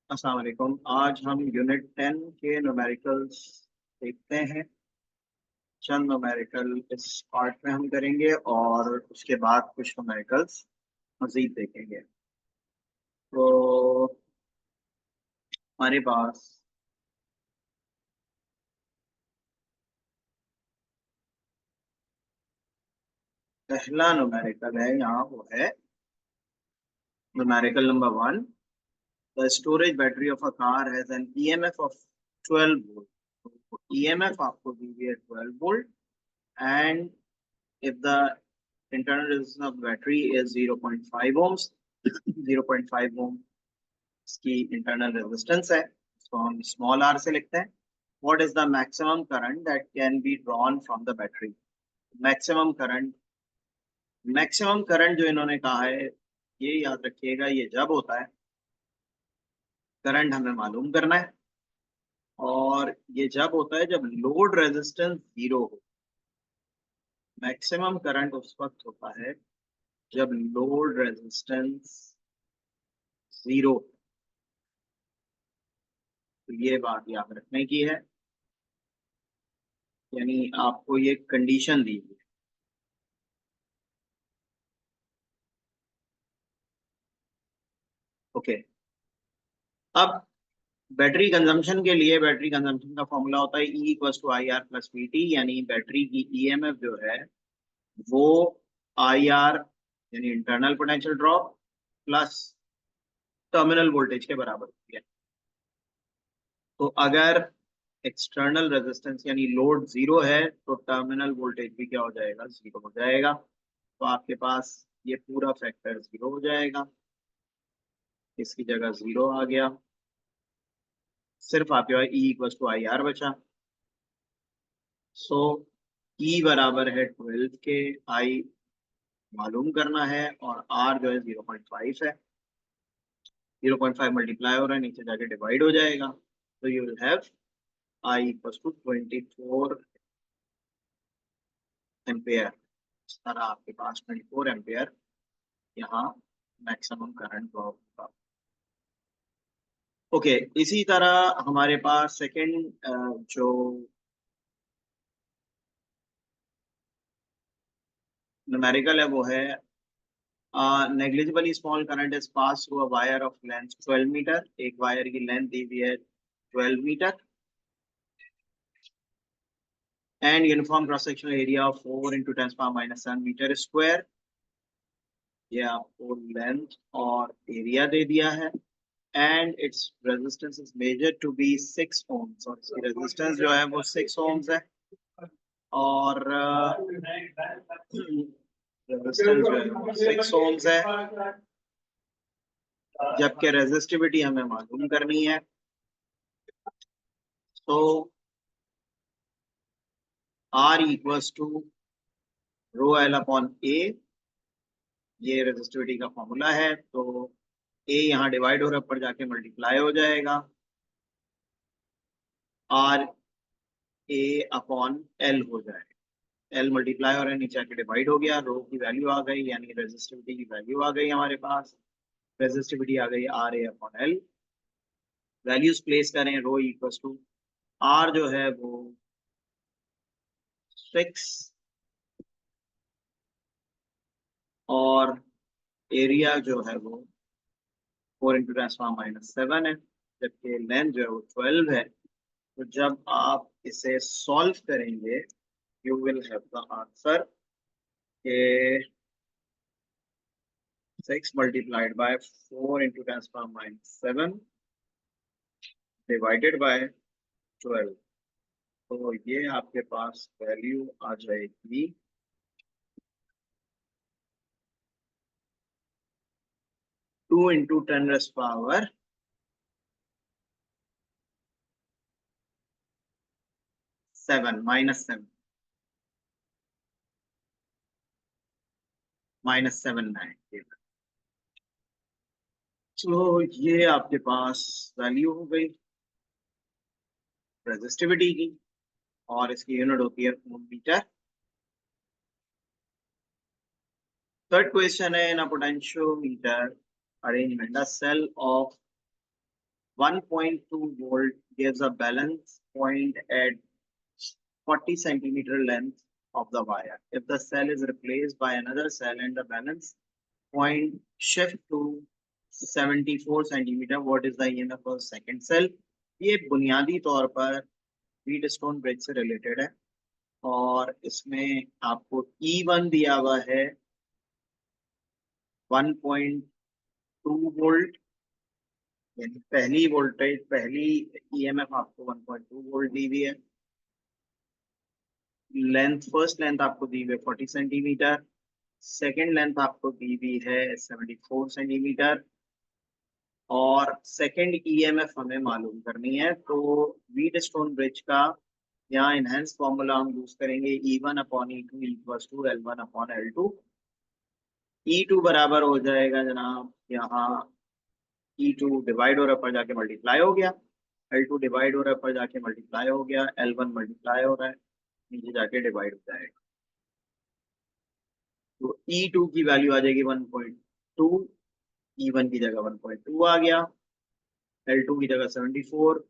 अस्सलाम वालेकुम। आज हम यूनिट 10 के न्यूमेरिकल्स देखते हैं। चंद न्यूमेरिकल इस पार्ट में हम करेंगे और उसके बाद कुछ न्यूमेरिकल्स मजीद देखेंगे। तो हमारे पास पहला न्यूमेरिकल है, यहाँ वो है numerical number 1। The storage battery of a car has an EMF of 12 volt. EMF आपको दी हुई है 12 volt and if the internal resistance of the battery is 0.5 ohms, 0.5 ohm की इंटरनल रेजिस्टेंस है, इसको हम स्मॉल आर से लिखते हैं। What is the maximum current that can be drawn from the battery. Maximum current जो इन्होंने कहा है, ये याद रखिएगा, ये जब होता है, करंट हमें मालूम करना है, और ये जब होता है जब लोड रेजिस्टेंस जीरो हो। मैक्सिमम करंट उस वक्त होता है जब लोड रेजिस्टेंस जीरो। तो ये बात याद रखने की है, यानी आपको ये कंडीशन दी हुई है। ओके, अब बैटरी कंजम्पशन के लिए बैटरी कंजम्पशन का फॉर्मूला होता है E equals to I R plus V T, यानी बैटरी की ईएमएफ जो है वो आई आर यानी internal potential drop plus terminal voltage के बराबर होती है। तो अगर एक्सटर्नल रेजिस्टेंस यानी लोड जीरो है तो टर्मिनल वोल्टेज भी क्या हो जाएगा, जीरो हो जाएगा। तो आपके पास ये पूरा फैक्टर जीरो हो जाएगा, इसकी जगह जीरो आ गया, सिर्फ आपके पास E equal to I R बचा। सो ई बराबर है 12 के, आई मालूम करना है, और आर जो है 0.5 है। 0.5 मल्टीप्लाई हो रहा है, नीचे जाके डिवाइड हो जाएगा। तो you will have I equal to 24 ampere. इस तरह आपके पास 24 एम्पेयर यहाँ मैक्सिमम करंट ड्रॉ होगा। ओके, इसी तरह हमारे पास सेकेंड जो न्यूमेरिकल है वो है negligibly small current is pass through a wire of length 12 metre. एक वायर की लेंथ दी हुई है 12 metre and uniform cross sectional area of 4 into 10⁻⁷ metre square. ये आपको लेंथ और एरिया दे दिया है and its resistance is measured to be 6 ohms, और इसकी रेजिस्टेंस जो है वो 6 ओम्स है, और रेजिस्टेंस जो है वो 6 ओम्स है, जबकि रेजिस्टिविटी हमें मालूम करनी है। तो R equals to rho L upon A, ये रेजिस्टिविटी का फॉर्मूला है। तो ए यहाँ डिवाइड हो रहा है, ऊपर जाके मल्टीप्लाई हो जाएगा, आर ए अपॉन एल हो जाएगा। एल मल्टीप्लाई हो रहा है, नीचे आके डिवाइड हो गया, रो की वैल्यू आ गई, यानी रेजिस्टिविटी की वैल्यू आ गई हमारे पास। रेजिस्टिविटी आ गई R A upon L. Values place करें, रो इक्वल्स टू आर जो है वो 6 और एरिया जो है वो 4 × 10⁻⁷ है, जबकि लेंथ जो है वो 12 है। तो जब आप इसे सॉल्व करेंगे you will have the answer के 6 मल्टीप्लाइड बाय 4 × 10⁻⁷ डिवाइडेड बाय 12। तो ये आपके पास वैल्यू आ जाएगी 2 × 10⁻⁷ -7 तो ये आपके पास वैल्यू हो गई रेजिस्टिविटी की, और इसकी यूनिट होती है ओम मीटर। थर्ड क्वेश्चन है, in a potentiometer arrangement the cell of 1.2 volt gives a balance point at 40 centimeter length of the wire. If the cell is replaced by another cell and the balance point shift to 74 centimeter, what is the EMF of second cell? ये बुनियादी तौर पर Wheatstone bridge से related है और इसमें आपको E1 दिया हुआ है 1.2 वोल्ट, यानी पहली वोल्टेज पहली ईएमएफ आपको 1.2 वोल्ट दी हुई है। लेंथ फर्स्ट लेंथ आपको दी हुई है 40 सेंटीमीटर, सेकेंड लेंथ आपको दी हुई है 74 सेंटीमीटर और सेकेंड ईएमएफ हमें मालूम करनी है। तो व्हीटस्टोन ब्रिज का यहाँ इनहेंस फॉर्मूला हम यूज करेंगे E1 upon E2 equals to L1 upon L2। E2 बराबर हो जाएगा जनाब, यहाँ E2 डिवाइड हो रहा है पर जाके मल्टीप्लाई हो गया, L2 डिवाइड हो रहा है पर जाके मल्टीप्लाई हो गया, L1 मल्टीप्लाई हो रहा है नीचे जाके डिवाइड हो जाएगा। तो E2 की वैल्यू आ जाएगी 1.2, E1 की जगह 1.2 आ गया, L2 की जगह 74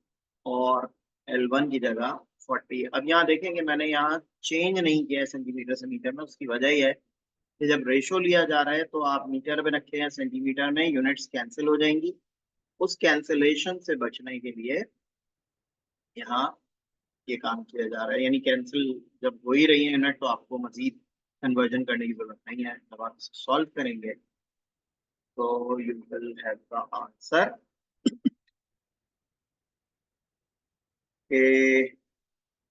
और L1 की जगह 40। अब यहाँ देखेंगे मैंने यहाँ चेंज नहीं किया है सेंटीमीटर से मीटर में, उसकी वजह यह है कि जब रेशो लिया जा रहा है तो आप मीटर में रखे हैं, सेंटीमीटर में यूनिट्स कैंसिल हो जाएंगी। उस कैंसिलेशन से बचने के लिए यहाँ ये काम किया जा रहा है, यानी कैंसिल जब हो ही रही है यूनिट तो आपको मजीद कन्वर्जन करने की जरूरत नहीं है। जब आप सॉल्व करेंगे तो you will have the answer के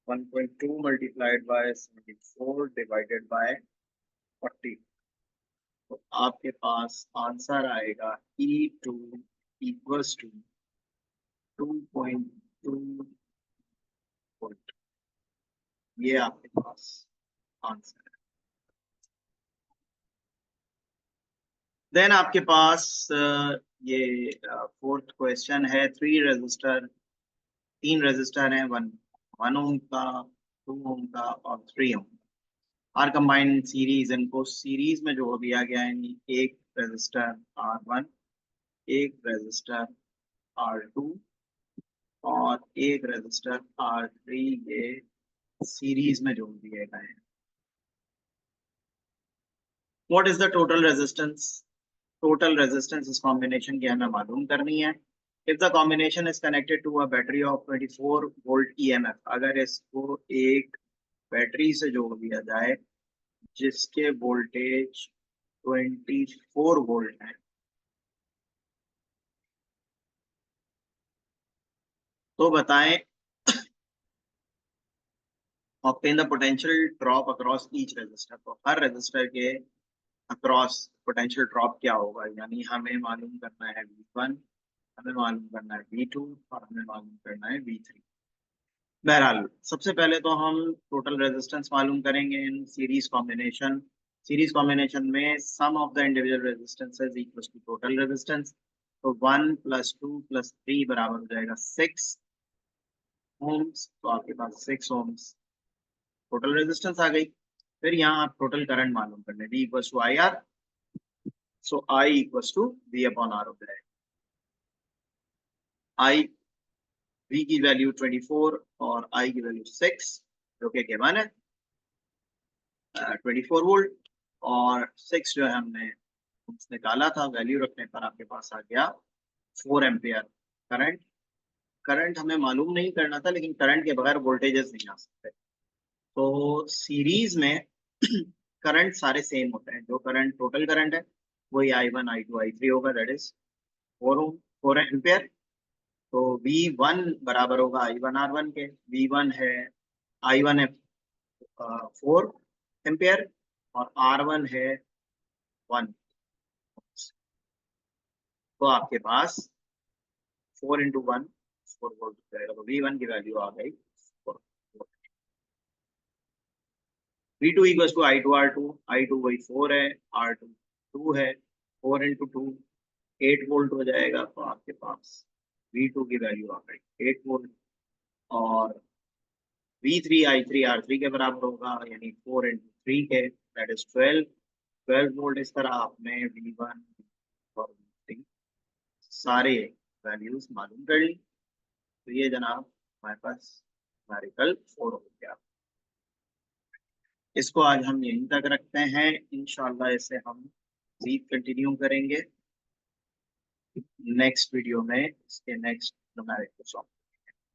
1.2 मल्टीप्लाइड बाय 74 डिवाइडेड बाय 40, तो आपके पास आंसर आएगा E2 इक्वल्स टू 2.2 वोल्ट। ये आपके पास आंसर है। देन आपके पास ये फोर्थ क्वेश्चन है, तीन रेजिस्टर हैं, 1 ओम का, 2 ओम का और 3 ओम आर कंबाइंड सीरीज। इनको सीरीज में जोड़ दिया गया है, यानी एक रेजिस्टर R1, एक रेजिस्टर R2 और एक रेजिस्टर R3, ये सीरीज में जोड़ दिए गए हैं। What is the total resistance? Total resistance इस कॉम्बिनेशन की हमें मालूम करनी है। If the combination is connected to a battery of 24 volt EMF, अगर इसको एक बैटरी से जोड़ दिया जाए जिसके वोल्टेज 24 वोल्ट है, तो बताएं obtain the potential drop across each resistor. तो हर रेजिस्टर के अक्रॉस पोटेंशियल ड्रॉप क्या होगा, यानी हमें मालूम करना है V1, हमें मालूम करना है V2 और हमें मालूम करना है V3। बहरहाल सबसे पहले तो हम टोटल रेजिस्टेंस मालूम करेंगे in series combination. Series combination में sum of the individual resistances equals to total resistance. तो 1 + 2 + 3 बराबर हो जाएगा 6 ओम्स। तो आपके पास 6 ओम्स टोटल रेजिस्टेंस आ गई। फिर यहाँ आप टोटल करंट मालूम करने, V equals to IR, so I equals to V upon R हो जाएगा। I V की वैल्यू 24 और I की वैल्यू 6 जो कि गिवन है 24 वोल्ट, और 6 जो है हमने निकाला था, वैल्यू रखने पर आपके पास आ गया 4 एम्पियर करंट। करंट हमें मालूम नहीं करना था, लेकिन करंट के बगैर वोल्टेजेस नहीं आ सकते। तो सीरीज में करंट सारे सेम होते हैं, जो करंट टोटल करंट है वही I1 I2 I3 होगा, दैट इज 4 एम्पियर। तो V1 बराबर होगा I1 R1 के। V1 है, I1 है 4 एम्पियर और R1 है 1। तो आपके पास 4 × 1 4 वोल्ट हो जाएगा। तो V1 की वैल्यू आ गई 4 volt. V2 equals to I2 R2, I2 वही 4 है, R2 2 है, 4 × 2 8 वोल्ट हो जाएगा। तो आपके पास V2 की वैल्यू आ गई 8 वोल्ट। और V3 I3 R3 के बराबर होगा, यानी 4 × 3 के, दैट इज 12 वोल्ट। इस तरह आपने V1 और V3 सारे वैल्यूज मालूम कर ली। तो ये जनाब हमारे पास न्यूमेरिकल 4 हो गया। इसको आज हम यहीं तक रखते हैं, इंशाल्लाह इसे हम मज़ीद कंटिन्यू करेंगे नेक्स्ट वीडियो में, इसके नेक्स्ट न्यूमेरिकल सॉल्व।